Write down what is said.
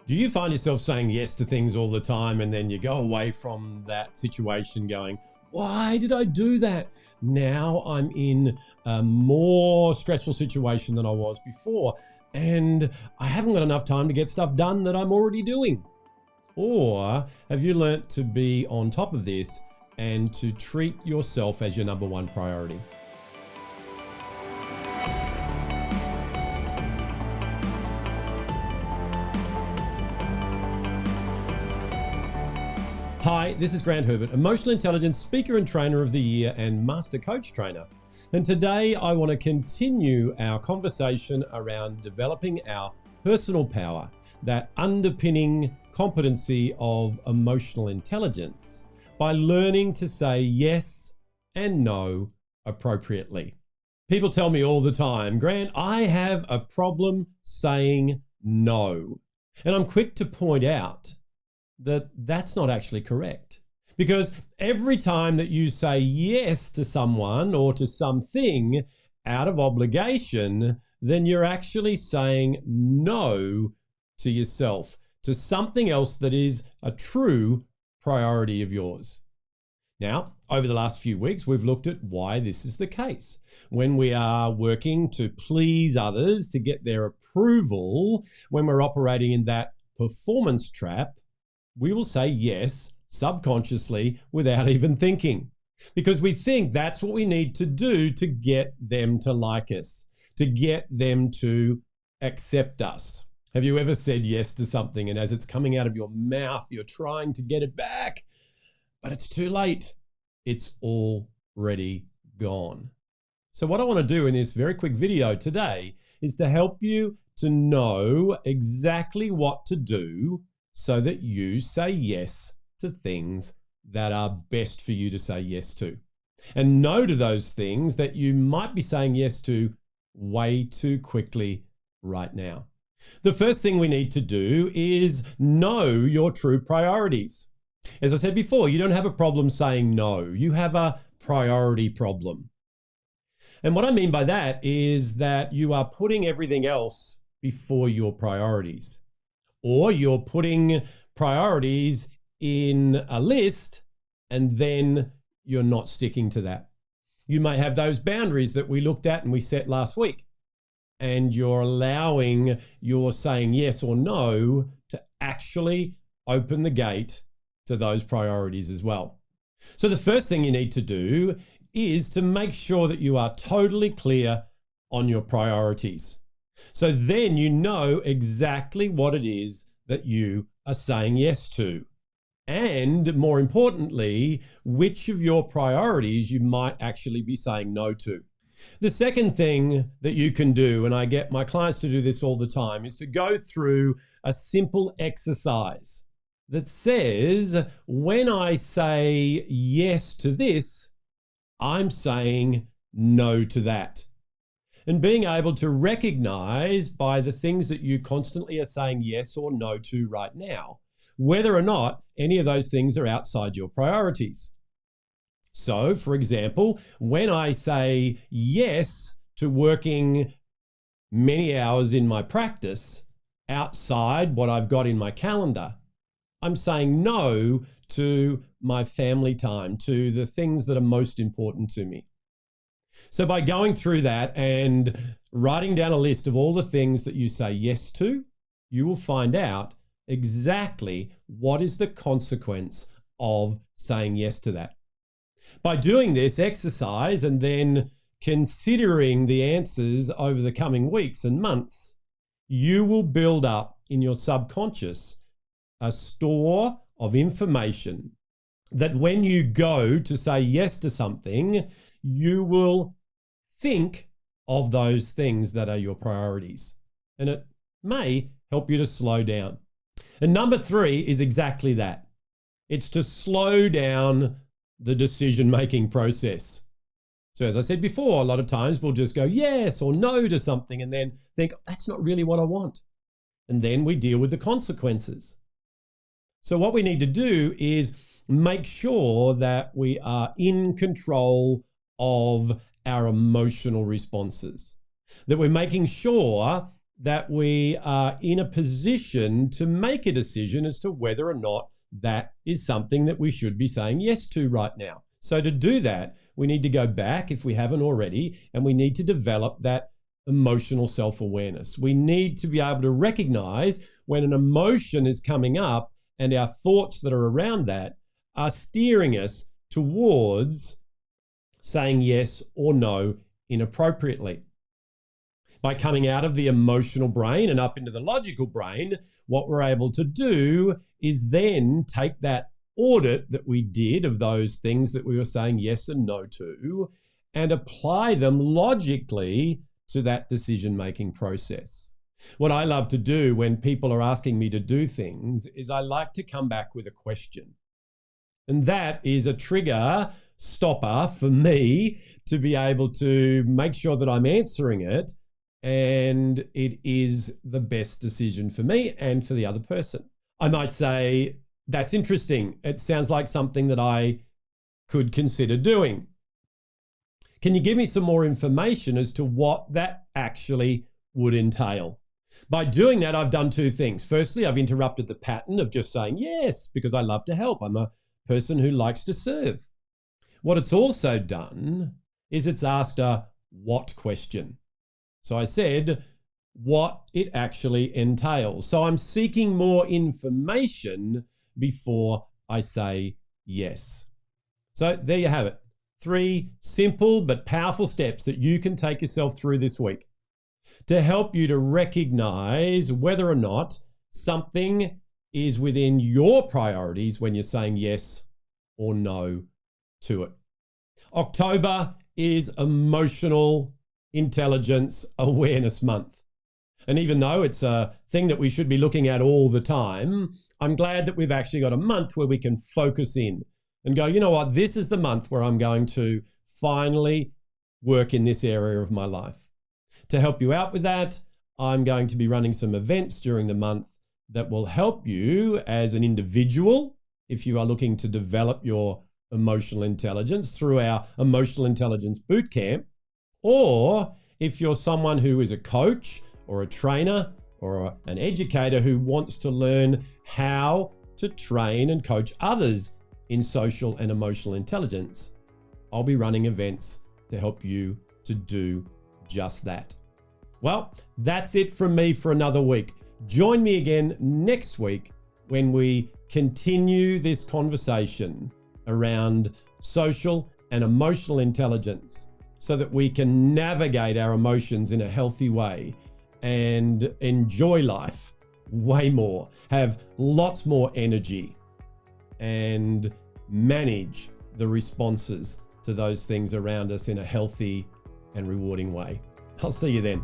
Do you find yourself saying yes to things all the time and then you go away from that situation going, why did I do that? Now I'm in a more stressful situation than I was before, and I haven't got enough time to get stuff done that I'm already doing. Or have you learnt to be on top of this and to treat yourself as your number one priority? Hi, this is Grant Herbert, Emotional Intelligence Speaker and Trainer of the Year and Master Coach Trainer. And today I want to continue our conversation around developing our personal power, that underpinning competency of emotional intelligence, by learning to say yes and no appropriately. People tell me all the time, Grant, I have a problem saying no. And I'm quick to point out that that's not actually correct. Because every time that you say yes to someone or to something out of obligation, then you're actually saying no to yourself, to something else that is a true priority of yours. Now, over the last few weeks, we've looked at why this is the case. When we are working to please others, to get their approval, when we're operating in that performance trap, we will say yes subconsciously without even thinking, because we think that's what we need to do to get them to like us, to get them to accept us. Have you ever said yes to something and as it's coming out of your mouth, you're trying to get it back, but it's too late. It's already gone. So what I want to do in this very quick video today is to help you to know exactly what to do so that you say yes to things that are best for you to say yes to, and no to those things that you might be saying yes to way too quickly right now. The first thing we need to do is know your true priorities. As I said before, you don't have a problem saying no. You have a priority problem. And what I mean by that is that you are putting everything else before your priorities. Or you're putting priorities in a list and then you're not sticking to that. You may have those boundaries that we looked at and we set last week, and you're allowing your saying yes or no to actually open the gate to those priorities as well. So the first thing you need to do is to make sure that you are totally clear on your priorities. So then you know exactly what it is that you are saying yes to. And more importantly, which of your priorities you might actually be saying no to. The second thing that you can do, and I get my clients to do this all the time, is to go through a simple exercise that says, when I say yes to this, I'm saying no to that. And being able to recognize by the things that you constantly are saying yes or no to right now, whether or not any of those things are outside your priorities. So, for example, when I say yes to working many hours in my practice outside what I've got in my calendar, I'm saying no to my family time, to the things that are most important to me. So by going through that and writing down a list of all the things that you say yes to, you will find out exactly what is the consequence of saying yes to that. By doing this exercise and then considering the answers over the coming weeks and months, you will build up in your subconscious a store of information that when you go to say yes to something, you will think of those things that are your priorities. And it may help you to slow down. And number 3 is exactly that. It's to slow down the decision-making process. So as I said before, a lot of times we'll just go yes or no to something and then think, that's not really what I want. And then we deal with the consequences. So what we need to do is make sure that we are in control of our emotional responses, that we're making sure that we are in a position to make a decision as to whether or not that is something that we should be saying yes to right now. So to do that, we need to go back, if we haven't already, and we need to develop that emotional self-awareness. We need to be able to recognize when an emotion is coming up and our thoughts that are around that are steering us towards saying yes or no inappropriately. By coming out of the emotional brain and up into the logical brain, what we're able to do is then take that audit that we did of those things that we were saying yes and no to and apply them logically to that decision-making process. What I love to do when people are asking me to do things is I like to come back with a question. And that is a trigger stopper for me to be able to make sure that I'm answering it and it is the best decision for me and for the other person. I might say, that's interesting. It sounds like something that I could consider doing. Can you give me some more information as to what that actually would entail? By doing that, I've done two things. Firstly, I've interrupted the pattern of just saying yes, because I love to help. I'm a person who likes to serve. What it's also done is it's asked a what question. So I said what it actually entails. So I'm seeking more information before I say yes. So there you have it. 3 simple but powerful steps that you can take yourself through this week to help you to recognize whether or not something is within your priorities when you're saying yes or no to it. October is Emotional Intelligence Awareness Month. And even though it's a thing that we should be looking at all the time, I'm glad that we've actually got a month where we can focus in and go, you know what, this is the month where I'm going to finally work in this area of my life. To help you out with that, I'm going to be running some events during the month that will help you as an individual if you are looking to develop your emotional intelligence through our Emotional Intelligence Bootcamp, or if you're someone who is a coach or a trainer or an educator who wants to learn how to train and coach others in social and emotional intelligence, I'll be running events to help you to do just that. Well, that's it from me for another week. Join me again next week when we continue this conversation around social and emotional intelligence so that we can navigate our emotions in a healthy way and enjoy life way more, have lots more energy, and manage the responses to those things around us in a healthy and rewarding way. I'll see you then.